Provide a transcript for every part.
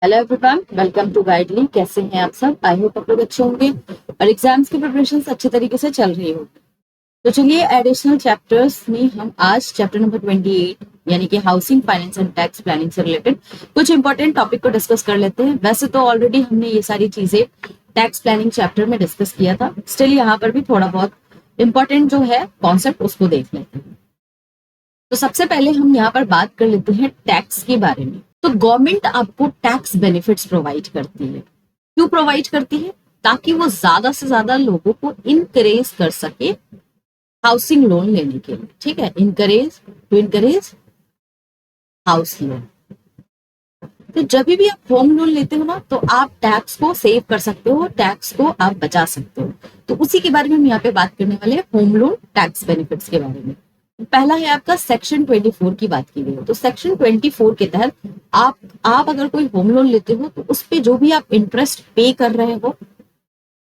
Hello everyone, welcome to Guidely. कैसे हैं आप सब? आई होप आप लोग अच्छे होंगे और एग्जाम्स की प्रिपरेशन अच्छे तरीके से चल रही होगी। तो चलिए, एडिशनल चैप्टर्स में हम आज चैप्टर नंबर 28 यानी कि housing finance and tax planning से रिलेटेड कुछ इंपॉर्टेंट टॉपिक को डिस्कस कर लेते हैं। वैसे तो ऑलरेडी हमने ये सारी चीजें टैक्स प्लानिंग चैप्टर में डिस्कस किया था, स्टिल यहाँ पर भी थोड़ा बहुत इंपॉर्टेंट जो है कॉन्सेप्ट उसको देख लेते हैं। तो सबसे पहले हम यहाँ पर बात कर लेते हैं टैक्स के बारे में। तो गवर्नमेंट आपको टैक्स बेनिफिट्स प्रोवाइड करती है। क्यों प्रोवाइड करती है? ताकि वो ज्यादा से ज्यादा लोगों को इनकरेज कर सके हाउसिंग लोन लेने के लिए। ठीक है, इनकरेज हाउस लोन। तो जब भी आप होम लोन लेते हो ना, तो आप टैक्स को सेव कर सकते हो, टैक्स को आप बचा सकते हो। तो उसी के बारे में हम यहाँ पे बात करने वाले हैं, होम लोन टैक्स बेनिफिट्स के बारे में। पहला है आपका सेक्शन 24 की बात की गई है। तो सेक्शन 24 के तहत आप अगर कोई होम लोन लेते हो तो उस पे जो भी आप इंटरेस्ट पे कर रहे हो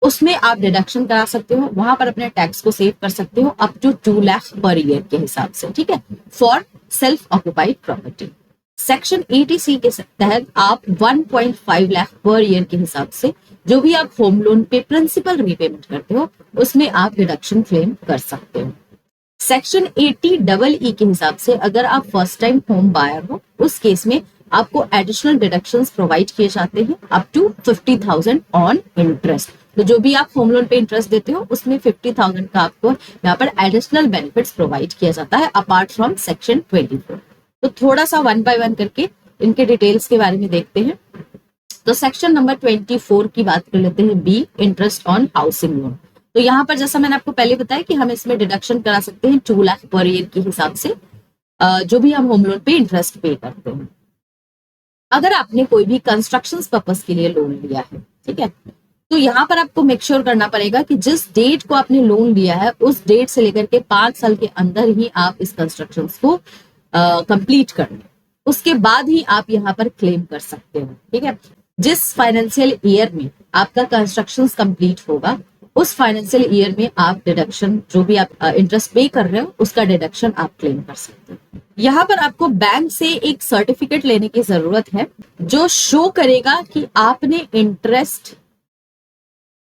उसमें आप डिडक्शन करा सकते हो, वहां पर अपने टैक्स को सेव कर सकते हो up to 2 lakh per year के हिसाब से। ठीक है, for self occupied property. Section 80C के तहत आप 1.5 लाख पर ईयर के हिसाब से जो भी आप होम लोन पे प्रिंसिपल रीपेमेंट करते हो उसमें आप डिडक्शन क्लेम कर सकते हो। सेक्शन 80EE के हिसाब से अगर आप फर्स्ट टाइम होम बायर हो उस केस में आपको एडिशनल डिडक्शंस प्रोवाइड किए जाते हैं अप टू 50,000 ऑन इंटरेस्ट। तो जो भी आप होम लोन पे इंटरेस्ट देते हो उसमें 50,000 का आपको यहाँ पर एडिशनल बेनिफिट्स प्रोवाइड किया जाता है अपार्ट फ्रॉम सेक्शन 24। तो थोड़ा सा वन बाय वन करके इनके डिटेल्स के बारे में देखते हैं। तो सेक्शन नंबर 24 की बात कर लेते हैं, B, interest on housing loan. तो यहाँ पर जैसा मैंने आपको पहले बताया कि हम इसमें डिडक्शन करा सकते हैं 2 लाख पर ईयर के हिसाब से जो भी हम होम लोन पे इंटरेस्ट पे करते हैं। अगर आपने कोई भी कंस्ट्रक्शन पर्पज के लिए लोन लिया है, ठीक है, तो यहाँ पर आपको मेक श्योर करना पड़ेगा कि जिस डेट को आपने लोन लिया है उस डेट से लेकर के 5 साल के अंदर ही आप इस कंस्ट्रक्शन को कंप्लीट कर लें। उसके बाद ही आप यहाँ पर क्लेम कर सकते हो। ठीक है, जिस फाइनेंशियल ईयर में आपका कंस्ट्रक्शन कंप्लीट होगा उस फाइनेंशियल ईयर में आप डिडक्शन जो भी आप इंटरेस्ट पे कर रहे हो उसका डिडक्शन आप क्लेम कर सकते हो। यहाँ पर आपको बैंक से एक सर्टिफिकेट लेने की जरूरत है जो शो करेगा कि आपने इंटरेस्ट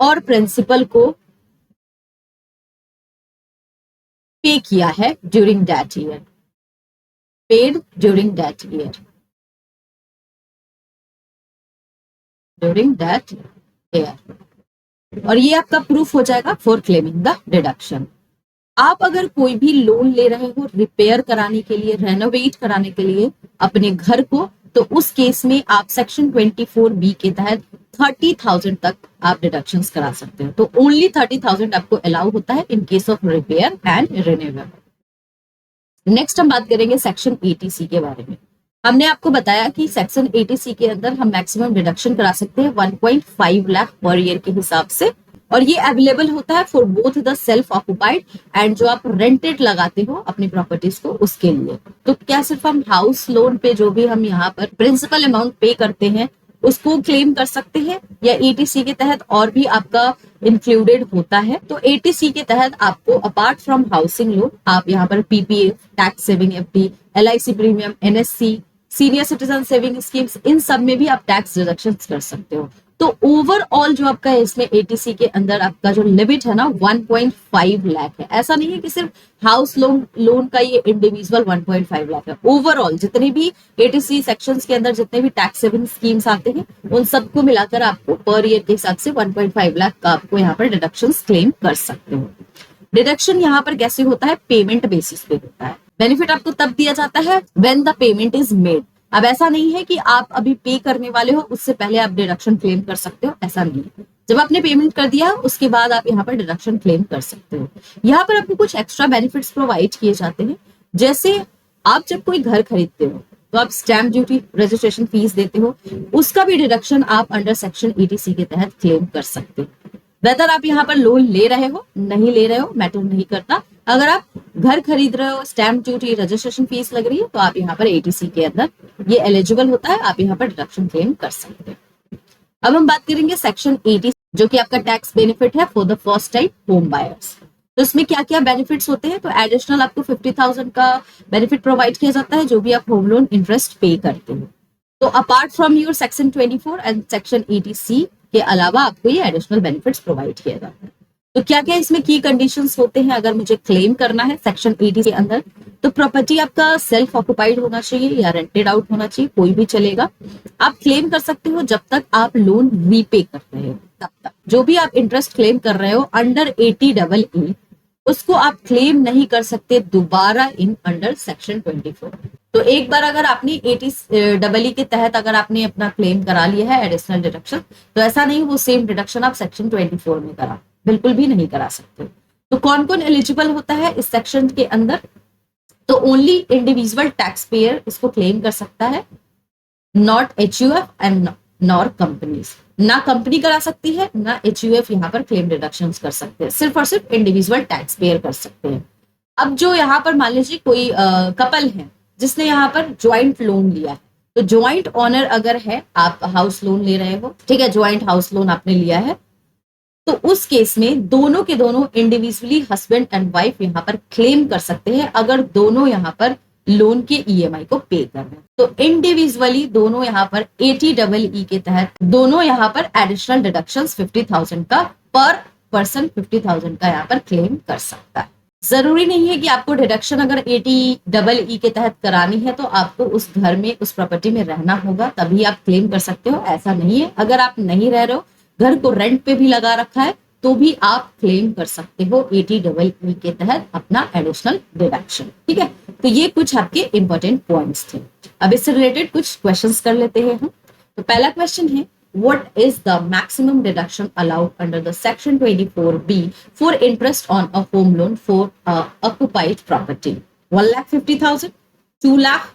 और प्रिंसिपल को पे किया है during that year, paid during that year, during that year. और ये आपका प्रूफ हो जाएगा फॉर क्लेमिंग द डिडक्शन। आप अगर कोई भी लोन ले रहे हो रिपेयर कराने के लिए, रेनोवेट कराने के लिए अपने घर को, तो उस केस में आप सेक्शन 24B के तहत 30,000 तक आप डिडक्शन करा सकते हो। तो ओनली 30,000 आपको अलाउ होता है in case of repair and renewal. Next हम बात करेंगे सेक्शन 80C के बारे में। हमने आपको बताया कि सेक्शन 80C के अंदर हम मैक्सिमम डिडक्शन करा सकते हैं 1.5 लाख पर ईयर के हिसाब से, और ये अवेलेबल होता है for both the self occupied and जो आप रेंटेड लगाते हो अपनी प्रॉपर्टीज को उसके लिए। तो क्या सिर्फ हम हाउस लोन पे जो भी हम यहाँ पर प्रिंसिपल अमाउंट पे करते हैं उसको क्लेम कर सकते हैं, या 80C के तहत और भी आपका इंक्लूडेड होता है? तो 80C के तहत आपको अपार्ट फ्रॉम हाउसिंग लोन आप यहाँ पर PPF, tax saving FD, LIC premium, NSC, senior citizen saving schemes, इन सब में भी आप टैक्स डिडक्शन कर सकते हो। तो ओवरऑल जो आपका है इसमें 80C के अंदर आपका जो लिमिट है ना 1.5 लाख है। ऐसा नहीं है कि सिर्फ हाउस लोन का ये इंडिविजुअल 1.5 लाख है, ओवरऑल जितने भी 80C सेक्शंस के अंदर जितने भी टैक्स सेविंग स्कीम्स आते हैं उन सबको मिलाकर आपको पर ईयर के हिसाब से 1.5 लाख का आपको यहाँ पर डिडक्शन क्लेम कर सकते हो। डिडक्शन यहाँ पर कैसे होता है? पेमेंट बेसिस पे होता है। बेनिफिट आपको तब दिया जाता है when the payment is made. अब ऐसा नहीं है कि आप अभी पे करने वाले हो उससे पहले आप डिडक्शन क्लेम कर सकते हो, ऐसा नहीं है। जब आपने पेमेंट कर दिया उसके बाद आप यहाँ पर डिडक्शन क्लेम कर सकते हो। यहाँ पर आपको कुछ एक्स्ट्रा बेनिफिट्स प्रोवाइड किए जाते हैं, जैसे आप जब कोई घर खरीदते हो तो आप स्टैम्प ड्यूटी, रजिस्ट्रेशन फीस देते हो, उसका भी डिडक्शन आप अंडर सेक्शन 80C के तहत क्लेम कर सकते हो। वेदर आप यहाँ पर लोन ले रहे हो नहीं ले रहे हो मैटर नहीं करता। अगर आप घर खरीद रहे हो, स्टैम्प ड्यूटी, रजिस्ट्रेशन फीस लग रही है, तो आप यहाँ पर 80C के अंदर ये एलिजिबल होता है, आप यहाँ पर डिडक्शन क्लेम कर सकते हैं। अब हम बात करेंगे सेक्शन 80 जो कि आपका टैक्स बेनिफिट है for the first time home buyers. तो इसमें क्या क्या बेनिफिट्स होते हैं? तो एडिशनल आपको 50,000 का बेनिफिट प्रोवाइड किया जाता है जो भी आप होम लोन इंटरेस्ट पे करते हो। तो apart from your section 24 and section 80C के अलावा आपको ये एडिशनल बेनिफिट्स प्रोवाइड किया जाता है। तो क्या क्या इसमें की कंडीशंस होते हैं अगर मुझे क्लेम करना है सेक्शन 80 के अंदर? तो प्रॉपर्टी आपका सेल्फ ऑक्युपाइड होना चाहिए या रेंटेड आउट होना चाहिए, कोई भी चलेगा। आप क्लेम कर सकते हो जब तक आप लोन रीपे कर रहे हो तब तक। जो भी आप इंटरेस्ट क्लेम कर रहे हो अंडर 80EE उसको आप क्लेम नहीं कर सकते दोबारा इन अंडर सेक्शन 24। तो एक बार अगर आपने 80EE के तहत अगर आपने अपना क्लेम करा लिया है एडिशनल डिडक्शन, तो ऐसा नहीं वो सेम डिडक्शन आप सेक्शन 24 में करा, बिल्कुल भी नहीं करा सकते। तो कौन कौन एलिजिबल होता है इस सेक्शन के अंदर? तो ओनली इंडिविजुअल टैक्स पेयर इसको क्लेम कर सकता है, not HUF and nor companies. ना कंपनी करा सकती है ना HUF यहाँ पर क्लेम डिडक्शन कर सकते हैं, सिर्फ और सिर्फ इंडिविजुअल टैक्स पेयर कर सकते हैं। अब जो यहाँ पर मान लीजिए कोई कपल है जिसने यहाँ पर ज्वाइंट लोन लिया है, तो ज्वाइंट ऑनर अगर है, आप हाउस लोन ले रहे हो, ठीक है, ज्वाइंट हाउस लोन आपने लिया है, तो उस केस में दोनों के दोनों इंडिविजुअली हस्बैंड एंड वाइफ यहाँ पर क्लेम कर सकते हैं अगर दोनों यहाँ पर लोन के EMI को पे कर रहे हैं। तो इंडिविजुअली दोनों यहाँ पर 80EE के तहत दोनों यहाँ पर एडिशनल डिडक्शंस 50,000 का पर पर्सन 50,000 का यहाँ पर क्लेम कर सकता है। जरूरी नहीं है कि आपको डिडक्शन अगर 80EE के तहत करानी है तो आपको उस घर में उस प्रॉपर्टी में रहना होगा तभी आप क्लेम कर सकते हो, ऐसा नहीं है। अगर आप नहीं रह रहे हो, घर को रेंट पे भी लगा रखा है, तो भी आप क्लेम कर सकते हो 80EE के तहत अपना एडिशनल डिडक्शन, ठीक है। तो ये कुछ आपके इंपॉर्टेंट पॉइंट्स थे। अब इससे रिलेटेड कुछ क्वेश्चंस कर लेते हैं हम। तो पहला क्वेश्चन है, what is the maximum deduction allowed under the section 24B for interest on a home loan for occupied property? 1,50,000, 2 lakh,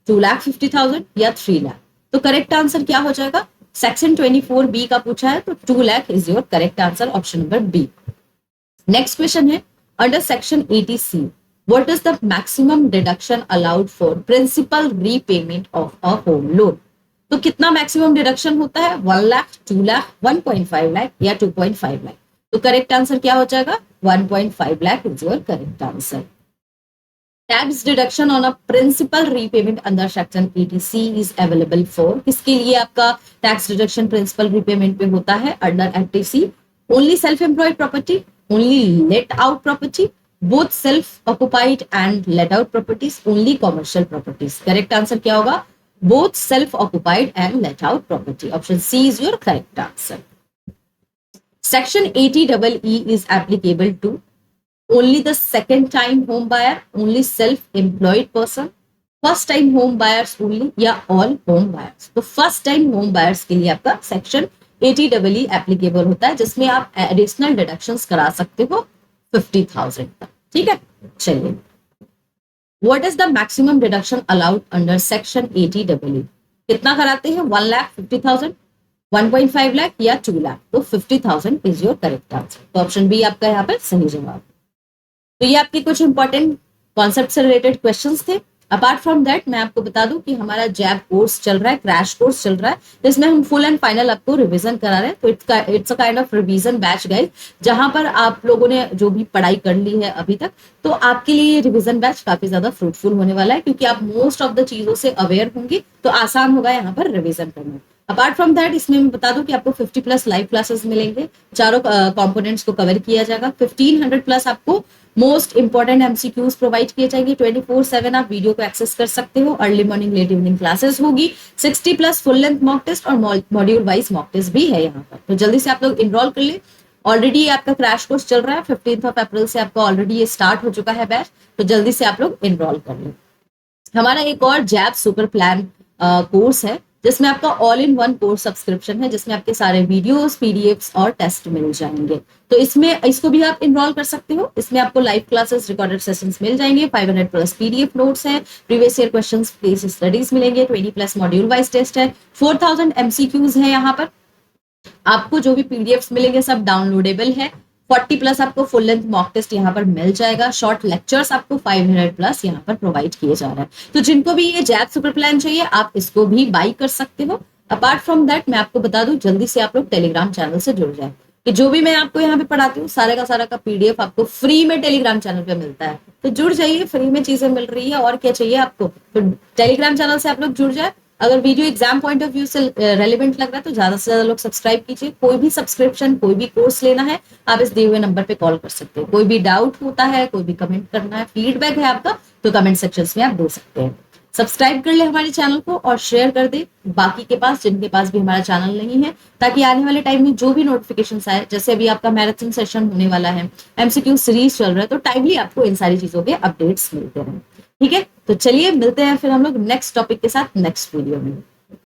2,50,000 या 3 लाख? तो करेक्ट आंसर क्या हो जाएगा? सेक्शन 24B का पूछा है तो 2 lakh is your correct answer, option number B. Next question है, under section 80C what is the maximum deduction allowed for principal repayment of a home loan? तो कितना मैक्सिमम डिडक्शन होता है? 1 लाख, 2 लाख, 1.5 लाख या 2.5 लाख? तो करेक्ट आंसर क्या हो जाएगा? 1.5 lakh is your correct answer. Tax deduction on a principal repayment under section 80C is available for, किसके लिए आपका टैक्स डिडक्शन प्रिंसिपल रीपेमेंट पे होता है under 80C? Only self employed property, only let out property, both self occupied and let out properties, only commercial properties? Correct answer क्या होगा? both self-occupied and let out property. Option C is your correct answer. Section 80EE is applicable to only the second time home buyer, only self-employed person, first time home buyers only या all home buyers? तो first time home buyers के लिए आपका section 80EE applicable होता है जिसमें आप additional deductions करा सकते हो 50,000 तक, ठीक है। चलिए, What is the maximum deduction allowed under section 80EE? कितना कराते हैं? 1,50,000, 1.5 लाख या 2 लाख? तो 50,000 इज योर करेक्ट आंसर। तो ऑप्शन बी आपका यहाँ पर सही जवाब। तो ये आपके कुछ इंपॉर्टेंट कॉन्सेप्ट से रिलेटेड क्वेश्चंस थे। अपार्ट फ्रॉम दैट मैं आपको बता दूं कि हमारा जैब कोर्स चल रहा है, क्रैश कोर्स चल रहा है, जिसमें हम फुल एंड फाइनल आपको रिवीजन करा रहे हैं। तो it's a kind of revision batch guys, जहां पर आप लोगों ने जो भी पढ़ाई कर ली है अभी तक, तो आपके लिए ये रिवीजन बैच काफी ज्यादा फ्रूटफुल होने वाला है, क्योंकि आप मोस्ट ऑफ द चीजों से अवेयर होंगे, तो आसान होगा यहाँ पर रिवीजन करना। अपार्ट फ्रॉम दैट इसमें मैं बता दूं कि आपको 50+ लाइव क्लासेस मिलेंगे, चारों कंपोनेंट्स को कवर किया जाएगा। 1500+ आपको मोस्ट इंपॉर्टेंट MCQs प्रोवाइड किए जाएंगे। 24/7 आप वीडियो को एक्सेस कर सकते हो। Early morning late evening classes होगी। 60+ फुल लेंथ मॉक टेस्ट और मॉड्यूल वाइज मॉक टेस्ट भी है यहाँ पर। तो जल्दी से आप लोग इनरोल कर ले। ऑलरेडी आपका क्रैश कोर्स चल रहा है, 15 अप्रैल से आपका ऑलरेडी ये स्टार्ट हो चुका है बैच, तो जल्दी से आप लोग इनरोल कर ले। हमारा एक और जैब सुपर प्लान कोर्स है, जिसमें आपका all in one course subscription है, जिसमें आपके सारे वीडियोस, पीडीएफ्स और टेस्ट मिल जाएंगे। तो इसको भी आप इनरोल कर सकते हो। इसमें आपको लाइव क्लासेस, रिकॉर्डेड सेशंस मिल जाएंगे, 500+ पीडीएफ नोट्स हैं, previous year questions, case studies मिलेंगे, 20+ मॉड्यूल वाइज टेस्ट है, 4000 MCQs है। यहाँ पर आपको जो भी पीडीएफ्स मिलेंगे सब डाउनलोडेबल है। 40+ आपको फुल लेंथ मॉक टेस्ट यहाँ पर मिल जाएगा। शॉर्ट लेक्चर्स आपको 500+ यहाँ पर प्रोवाइड किए जा रहे हैं। तो जिनको भी ये जैब सुपर प्लान चाहिए आप इसको भी बाई कर सकते हो। अपार्ट फ्रॉम दैट मैं आपको बता दूं, जल्दी से आप लोग टेलीग्राम चैनल से जुड़ जाए, कि जो भी मैं आपको यहाँ पे पढ़ाती हूँ सारे का सारा का पीडीएफ आपको फ्री में टेलीग्राम चैनल पे मिलता है। तो जुड़ जाइए, फ्री में चीजें मिल रही है, और क्या चाहिए आपको। तो टेलीग्राम चैनल से आप लोग जुड़ जाए अगर video exam point of view से रेलिवेंट लग रहा है तो ज्यादा से ज्यादा लोग सब्सक्राइब कीजिए। कोई भी सब्सक्रिप्शन, कोई भी कोर्स लेना है, आप इस दिए हुए नंबर पे कॉल कर सकते हैं। कोई भी डाउट होता है, कोई भी कमेंट करना है, फीडबैक है आपका, तो कमेंट सेक्शन में आप दे सकते हैं। सब्सक्राइब कर ले हमारे चैनल को और शेयर कर दे बाकी के पास जिनके पास भी हमारा चैनल नहीं है, ताकि आने वाले टाइम में जो भी नोटिफिकेशन आए, जैसे अभी आपका मैराथन सेशन होने वाला है, एमसीक्यू सीरीज चल रहा है, तो टाइमली आपको इन सारी चीजों के अपडेट्स मिलते हैं। ठीक है, तो चलिए मिलते हैं फिर हम लोग नेक्स्ट टॉपिक के साथ नेक्स्ट वीडियो में।